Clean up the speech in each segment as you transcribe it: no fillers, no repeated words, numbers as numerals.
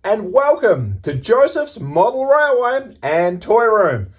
and welcome to Josef's Model Railway and Toy Room.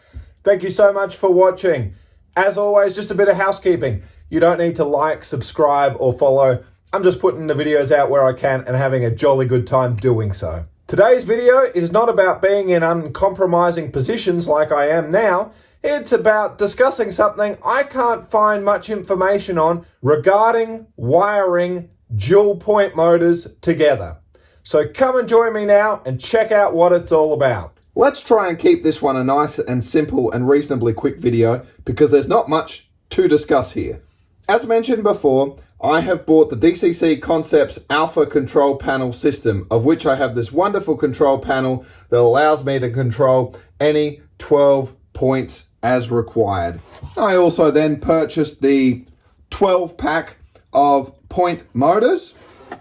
Thank you so much for watching. As always, just a bit of housekeeping. You don't need to like, subscribe or follow. I'm just putting the videos out where I can and having a jolly good time doing so. Today's video is not about being in uncompromising positions like I am now. It's about discussing something I can't find much information on regarding wiring dual point motors together. So come and join me now and check out what it's all about. Let's try and keep this one a nice and simple and reasonably quick video because there's not much to discuss here. As mentioned before, I have bought the DCC Concepts Alpha control panel system, of which I have this wonderful control panel that allows me to control any 12 points as required. I also then purchased the 12 pack of point motors.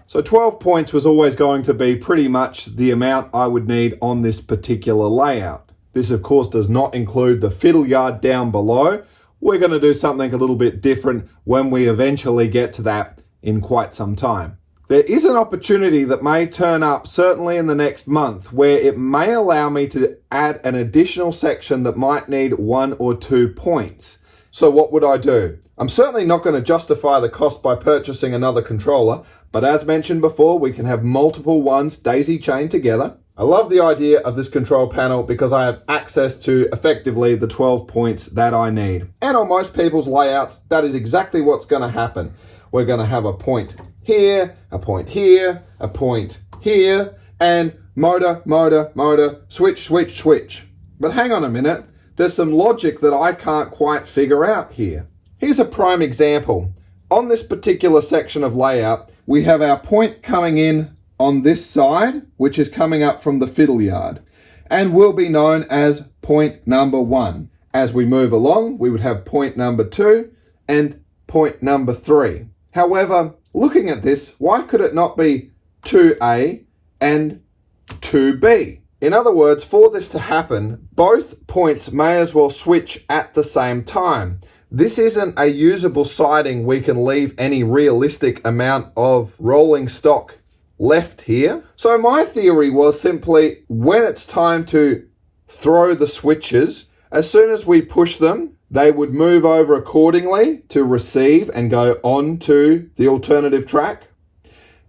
So 12 points was always going to be pretty much the amount I would need on this particular layout. This of course does not include the fiddle yard down below. We're going to do something a little bit different when we eventually get to that in quite some time. There is an opportunity that may turn up certainly in the next month where it may allow me to add an additional section that might need 1 or 2 points. So what would I do? I'm certainly not going to justify the cost by purchasing another controller, but as mentioned before, we can have multiple ones daisy chained together. I love the idea of this control panel because I have access to effectively the 12 points that I need. And on most people's layouts, that is exactly what's going to happen. We're going to have a point here, a point here, a point here, and motor, motor, motor, switch, switch, switch. But hang on a minute, there's some logic that I can't quite figure out here. Here's a prime example. On this particular section of layout, we have our point coming in on this side, which is coming up from the fiddle yard, and will be known as point number 1. As we move along, we would have point number 2 and point number 3. However, looking at this, why could it not be 2A and 2B? In other words, for this to happen, both points may as well switch at the same time. This isn't a usable siding we can leave any realistic amount of rolling stock left here. So my theory was simply when it's time to throw the switches, as soon as we push them, they would move over accordingly to receive and go on to the alternative track.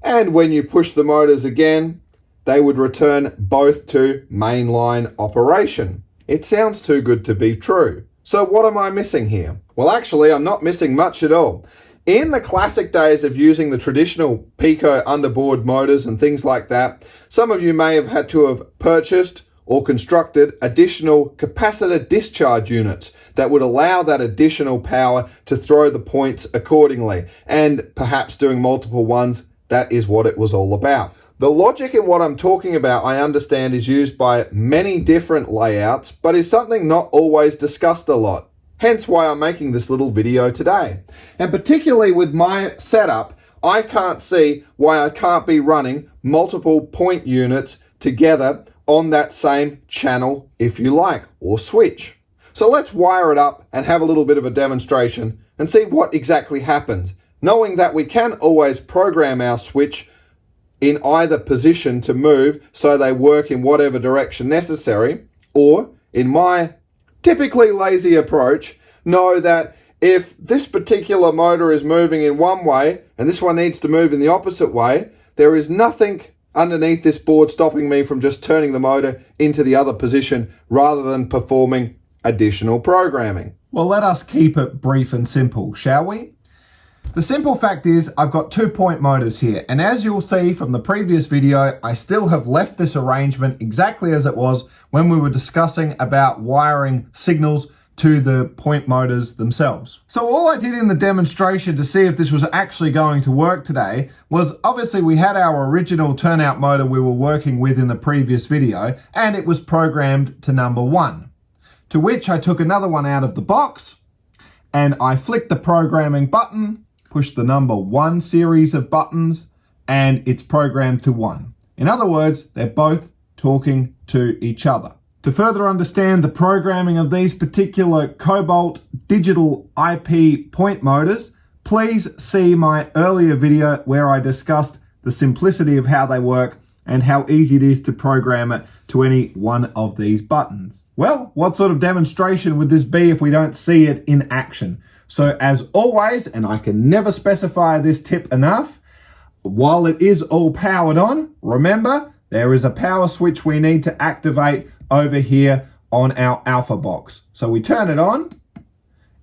And when you push the motors again, they would return both to mainline operation. It sounds too good to be true. So what am I missing here? Well, actually, I'm not missing much at all. In the classic days of using the traditional PECO underboard motors and things like that, some of you may have had to have purchased or constructed additional capacitor discharge units that would allow that additional power to throw the points accordingly. And perhaps doing multiple ones, that is what it was all about. The logic in what I'm talking about, I understand, is used by many different layouts, but is something not always discussed a lot. Hence why I'm making this little video today. And particularly with my setup, I can't see why I can't be running multiple point units together on that same channel, if you like, or switch. So let's wire it up and have a little bit of a demonstration and see what exactly happens, knowing that we can always program our switch in either position to move so they work in whatever direction necessary, or in my typically lazy approach, know that if this particular motor is moving in one way and this one needs to move in the opposite way, there is nothing underneath this board stopping me from just turning the motor into the other position rather than performing additional programming. Well, let us keep it brief and simple, shall we? The simple fact is I've got 2 point motors here, and as you'll see from the previous video, I still have left this arrangement exactly as it was when we were discussing about wiring signals to the point motors themselves. So all I did in the demonstration to see if this was actually going to work today was, obviously we had our original turnout motor we were working with in the previous video, and it was programmed to number 1. To which I took another one out of the box and I flicked the programming button, pushed the number 1 series of buttons, and it's programmed to 1. In other words, they're both talking to each other. To further understand the programming of these particular Cobalt digital IP point motors, please see my earlier video where I discussed the simplicity of how they work and how easy it is to program it to any one of these buttons. Well, what sort of demonstration would this be if we don't see it in action? So as always, and I can never specify this tip enough, while it is all powered on, remember, there is a power switch we need to activate over here on our alpha box. So we turn it on,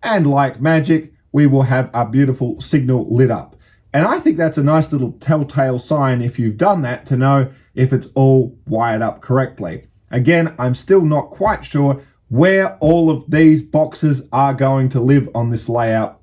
and like magic, we will have a beautiful signal lit up. And I think that's a nice little telltale sign if you've done that to know if it's all wired up correctly. Again, I'm still not quite sure where all of these boxes are going to live on this layout,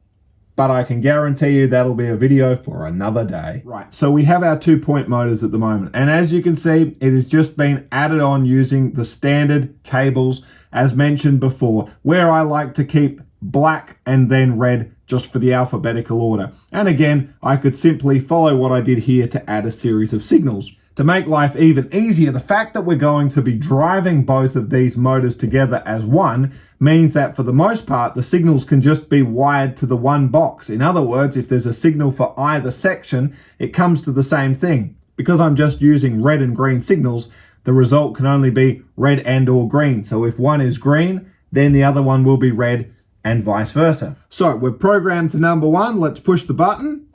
but I can guarantee you that'll be a video for another day. Right, so we have our 2-point motors at the moment, and as you can see, it has just been added on using the standard cables as mentioned before, where I like to keep black and then red just for the alphabetical order. And again, I could simply follow what I did here to add a series of signals. To make life even easier, the fact that we're going to be driving both of these motors together as one means that for the most part, the signals can just be wired to the one box. In other words, if there's a signal for either section, it comes to the same thing. Because I'm just using red and green signals, the result can only be red and or green. So if one is green, then the other one will be red and vice versa. So we're programmed to number 1. Let's push the button.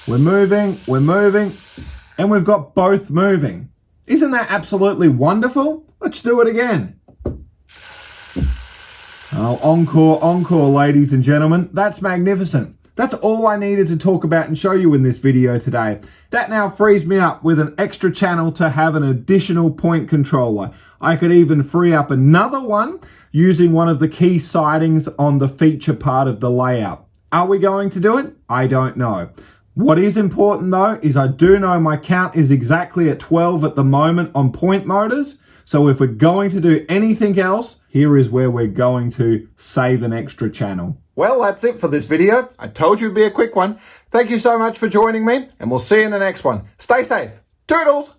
We're moving, and we've got both moving. Isn't that absolutely wonderful? Let's do it again. Oh, encore, ladies and gentlemen. That's magnificent. That's all I needed to talk about and show you in this video today. That now frees me up with an extra channel to have an additional point controller. I could even free up another one using one of the key sidings on the feature part of the layout. Are we going to do it? I don't know. What is important though is I do know my count is exactly at 12 at the moment on point motors. So if we're going to do anything else, here is where we're going to save an extra channel. Well, that's it for this video. I told you it'd be a quick one. Thank you so much for joining me, and we'll see you in the next one. Stay safe. Toodles!